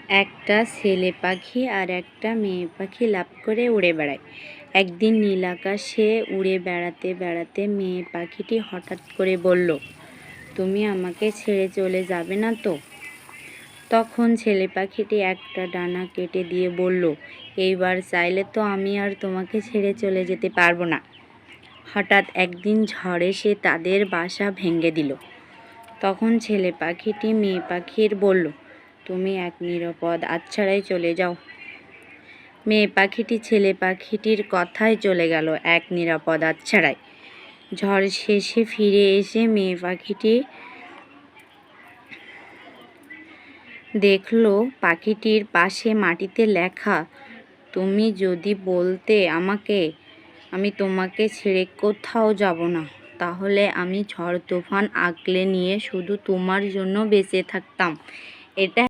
একটা ছেলে পাখি আর একটা মেয়ে পাখি লাফ করে উড়ে বেড়ায়। একদিন নীল আকাশে উড়ে বেড়াতে বেড়াতে মেয়ে পাখিটি হঠাৎ করে বলল, তুমি আমাকে ছেড়ে চলে যাবে না তো? তখন ছেলে পাখিটি একটা ডানা কেটে দিয়ে বলল, এইবার চাইলে তো আমি আর তোমাকে ছেড়ে চলে যেতে পারবো না। হঠাৎ একদিন ঝড় এসে তাদের বাসা ভেঙে দিল। তখন ছেলে পাখিটি মেয়ে পাখির বলল, তুমি এক নিরাপদ আশ্রয়ে চলে যাও। মেয়ে পাখিটি ছেলে পাখিটির কথায় চলে গেল এক নিরাপদ আশ্রয়ে। ঝড় শেষে ফিরে এসে মেয়ে পাখিটি দেখল পাখিটির পাশে মাটিতে লেখা, তুমি যদি বলতে আমাকে, আমি তোমাকে ছেড়ে কোথাও যাব না, তাহলে আমি ঝড় তুফান আগলে নিয়ে শুধু তোমার জন্য বেঁচে থাকতাম। এটা